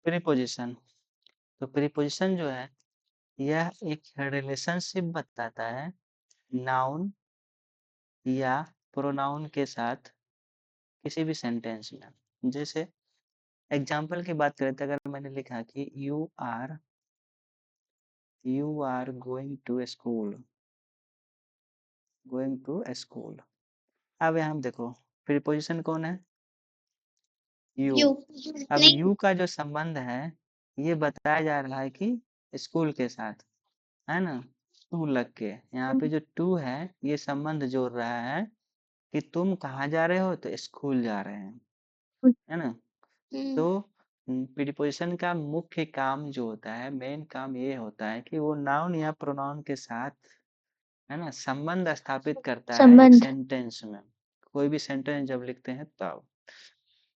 Preposition. तो preposition जो है यह एक रिलेशनशिप बताता है नाउन या प्रोनाउन के साथ किसी भी सेंटेंस में। जैसे एग्जाम्पल की बात करें तो अगर मैंने लिखा कि you are going to school, going to school. अब यहाँ देखो प्रीपोजिशन कौन है? यू। यू अब नहीं यू का जो संबंध है ये बताया जा रहा है कि स्कूल के साथ, है ना, टू लग के। यहाँ पे जो टू है ये संबंध जोड़ रहा है कि तुम कहाँ जा रहे हो, तो स्कूल जा रहे हैं, है ना। तो प्रीपोजिशन का मुख्य काम जो होता है, मेन काम ये होता है कि वो नाउन या प्रोनाउन के साथ, है ना, संबंध स्थापित करता है एक संबंध सेंटेंस में। कोई भी सेंटेंस जब लिखते हैं तब,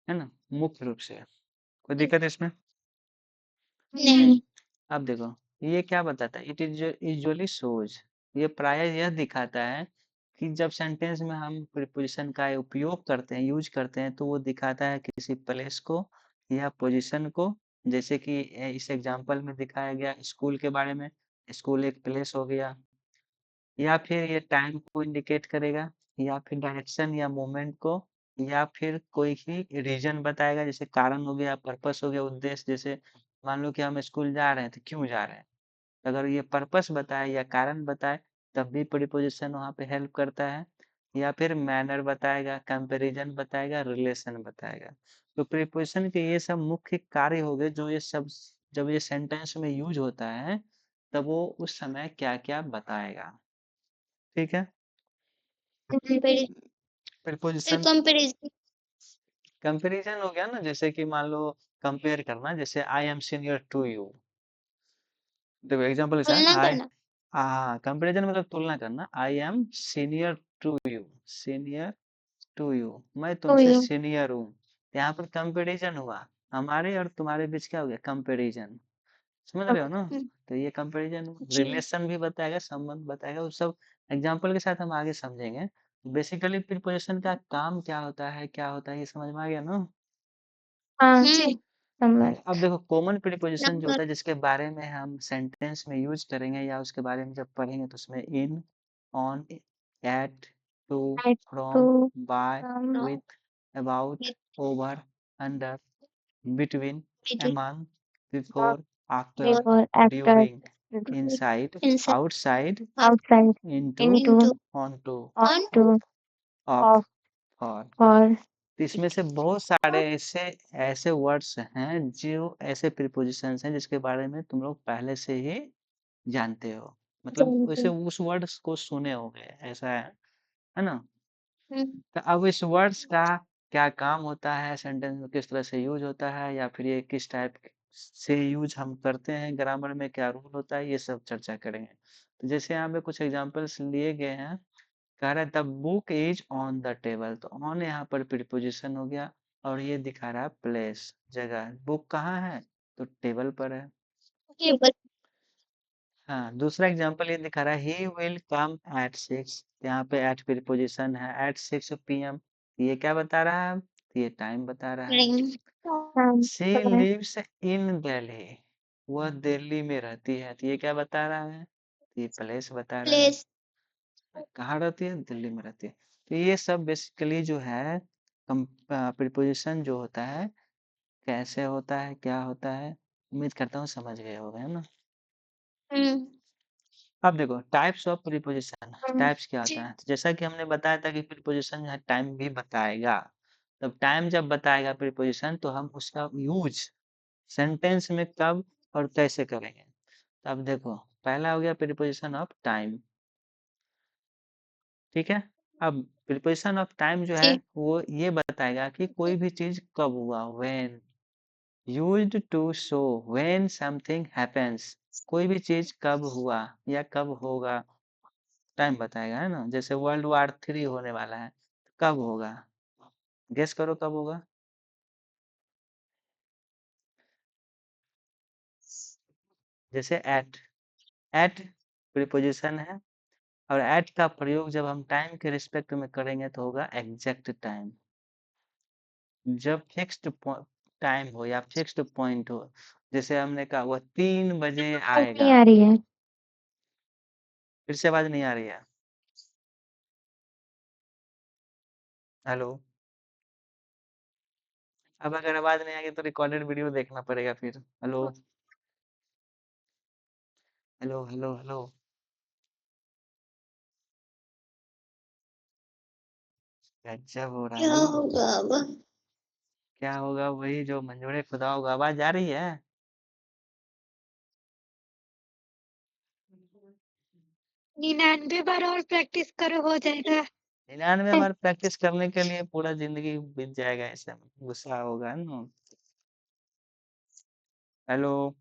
है ना, मुख्य रूप से। कोई दिक्कत है इसमें? नहीं अब देखो ये क्या बताता है, इट इज यूजुअली शोज, ये प्राय यह दिखाता है कि जब सेंटेंस में हम प्रीपोजिशन का उपयोग करते हैं, यूज करते हैं, तो वो दिखाता है किसी प्लेस को या पोजीशन को। जैसे कि इस एग्जांपल में दिखाया गया स्कूल के बारे में, स्कूल एक प्लेस हो गया। या फिर ये टाइम को इंडिकेट करेगा, या फिर डायरेक्शन या मूवमेंट को, या फिर कोई ही रीजन बताएगा, जैसे कारण हो गया, पर्पस हो गया, उद्देश्य। जैसे मान लो कि हम स्कूल जा रहे हैं तो क्यों जा रहे हैं, अगर ये पर्पस बताए या कारण बताए तब भी प्रीपोजिशन वहाँ पे हेल्प करता है। या फिर मैनर बताएगा, कंपैरिजन बताएगा, रिलेशन बताएगा। तो प्रीपोजिशन के ये सब मुख्य कार्य हो गए, जो ये सब जब ये सेंटेंस में यूज होता है तब वो उस समय क्या क्या बताएगा। ठीक है। प्रीपोजिशन कंपेरिजन कंपैरिजन हो गया ना, जैसे कि मान लो कंपेयर करना, जैसे I am senior to you. देखो एग्जांपल ऐसा है, तुलना आई, करना हाँ कंपैरिजन मतलब तुलना करना। I am senior to you, senior to you, मैं तो तुमसे यू सीनियर हूँ। यहाँ पर कंपैरिजन हुआ, हमारे और तुम्हारे बीच क्या हो गया, कंपैरिजन। समझ रहे हो ना। तो ये कंपैरिजन जी रिलेशन भी बताएगा, संबंध बताएगा, वो सब एग्जांपल के साथ हम आगे समझेंगे। बेसिकली प्रीपोजिशन का काम क्या होता है ये समझ में आ गया ना। हाँ जी समझ अब देखो कॉमन प्रीपोजिशन जो नंबर होता है जिसके बारे में हम सेंटेंस में यूज करेंगे या उसके बारे में जब पढ़ेंगे, तो उसमें in, on, at, to, at to from, by, with, about, over, under, between, among, before, after, before after during, inside, inside outside, outside into, into onto, on to off, off for। for तो इसमें से बहुत सारे ऐसे ऐसे words हैं, जो ऐसे प्रीपोजिशंस हैं जिसके बारे में तुम लोग पहले से ही जानते हो, मतलब वैसे उस वर्ड्स को सुने होंगे, ऐसा है ना। तो अब इस वर्ड्स का क्या काम होता है, सेंटेंस में किस तरह से यूज होता है, या फिर ये किस टाइप से यूज हम करते हैं, ग्रामर में क्या रूल होता है, ये सब चर्चा करेंगे। तो जैसे यहाँ पे कुछ एग्जांपल्स लिए गए हैं। कह रहा है the book is on the table, तो ऑन यहाँ पर प्रीपोजिशन हो गया, और ये दिखा रहा है प्लेस, जगह। बुक कहाँ है, तो टेबल पर है। टेबल हाँ, दूसरा एग्जांपल ये दिखा रहा है ही विल कम एट 6, यहाँ पे एट प्रीपोजिशन है, एट 6 PM। ये क्या बता रहा है, ये टाइम बता रहा है। शी लिव्स इन दिल्ली, वह दिल्ली में रहती है, तो ये क्या बता रहा है, ये प्लेस बता रहा है। प्लेस कहाँ रहती है, दिल्ली में रहती है। तो ये सब बेसिकली जो है प्रीपोजिशन जो होता है, कैसे होता है, क्या होता है, उम्मीद करता हूँ समझ गए होंगे, है ना। अब देखो टाइप्स ऑफ प्रीपोजिशन, टाइप्स क्या होता है। तो जैसा कि हमने बताया था कि प्रीपोजिशन जो है टाइम भी बताएगा। तब टाइम जब बताएगा प्रीपोजिशन, तो हम उसका यूज सेंटेंस में कब और कैसे करेंगे। अब देखो पहला हो गया प्रीपोजिशन ऑफ टाइम, ठीक है। अब प्रीपोजिशन ऑफ टाइम जो है जी वो ये बताएगा कि कोई भी चीज कब हुआ, when, used to show when something happens, कोई भी चीज कब हुआ या कब होगा, टाइम बताएगा, है ना। जैसे वर्ल्ड वॉर 3 होने वाला है, कब होगा, गेस करो कब होगा। जैसे एट प्रीपोजिशन है, और एट का प्रयोग जब हम टाइम के रिस्पेक्ट में करेंगे तो होगा एग्जैक्ट टाइम। जब फिक्स्ड टाइम हो या फिक्स्ड पॉइंट हो। जैसे हमने कहा वह 3 बजे आवाज़ नहीं आएगा। आ रही है। फिर से आवाज़ नहीं आ रही है? हेलो? अब अगर आवाज़ नहीं आएगी तो रिकॉर्डेड वीडियो देखना पड़ेगा फिर। हेलो? Hello, hello, hello? गज़ब हो रहा क्या है। होगा अब? क्या होगा वही जो मंजूर खुदा होगा। आवाज़ आ रही है? 99 बार और प्रैक्टिस करो हो जाएगा। 99 बार प्रैक्टिस करने के लिए पूरा ज़िंदगी बीत जाएगा ऐसे में, गुस्सा होगा ना। हेलो?